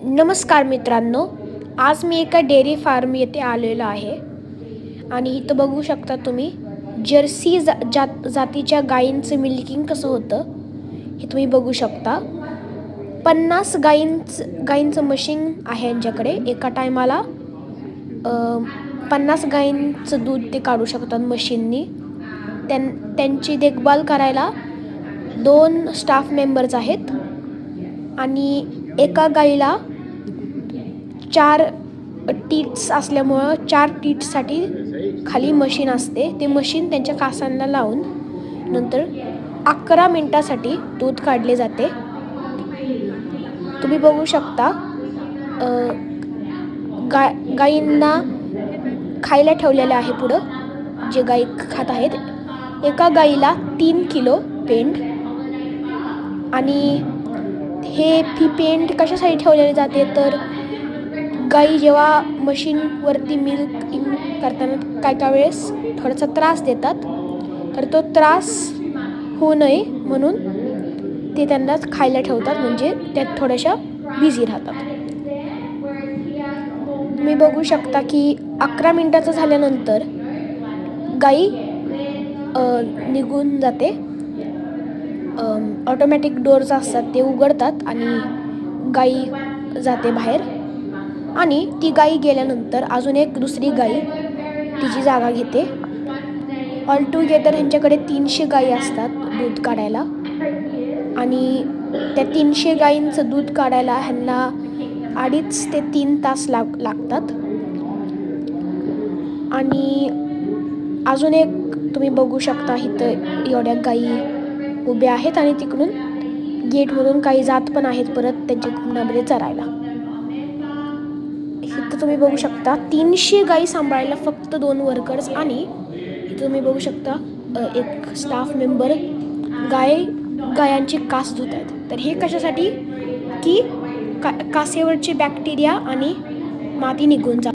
नमस्कार मित्रांनो, आज मी एका डेअरी फार्म येथे आलेलो आहे आणि इथं बघू शकता तुम्ही जर्सी जातीच्या गायींचं मिल्किंग कसं होतं हे तुम्ही बघू शकता। 50 गायींचं मशीन आहे यांच्याकडे। एका टायमाला 50 गायींचं दूध ते काढू शकतात मशीननी। त्यांची देखभाल करायला 2 स्टाफ मेंबर्स आहेत आणि एका गाईला 4 टीट्स असल्यामुळे 4 टीट्ससाठी खाली मशीन असते। ते मशीन त्यांच्या कासांना लावून नंतर 11 मिनिटासाठी दूध काढले जाते। तुम्ही बघू शकता गायींना खायला ठेवलेले आहे पुढं जे गाई खात आहेत। एका गाईला 3 किलो पेंड आणि हे पेंड कशासाठी ठेवलेले जाते तर गाई जेव्हा मशीनवरती मिल्क इन करताना काही वेळेस थोडासा त्रास देतात, तर तो त्रास होऊ नये म्हणून ते त्यांना खायला ठेवतात, म्हणजे त्यात थोड्याशा बिझी राहतात। तुम्ही बघू शकता की 11 मिनिटाचं झाल्यानंतर गाई निघून जाते। ऑटोमॅटिक डोर्स असतात ते उघडतात आणि गाई जाते बाहेर आणि ती गाई गेल्यानंतर अजून एक दुसरी गाई तिची जागा घेते। ऑल टुगेदर ह्यांच्याकडे 300 गाई असतात दूध काढायला आणि त्या 300 गाईंचं दूध काढायला ह्यांना 2.5 ते 3 तास लागतात। आणि अजून एक तुम्ही बघू शकता इथं एवढ्या गाई उभ्या आहेत आणि तिकडून गेटमधून काही जात पण आहेत परत त्यांच्या कुंडामध्ये चरायला। इथं तुम्ही बघू शकता 300 गाई सांभाळायला फक्त 2 वर्कर्स आणि इथं तुम्ही बघू शकता एक स्टाफ मेंबर गायांचे कास धुत आहेत। तर हे कशासाठी की कासेवरचे बॅक्टेरिया आणि माती निघून जातात।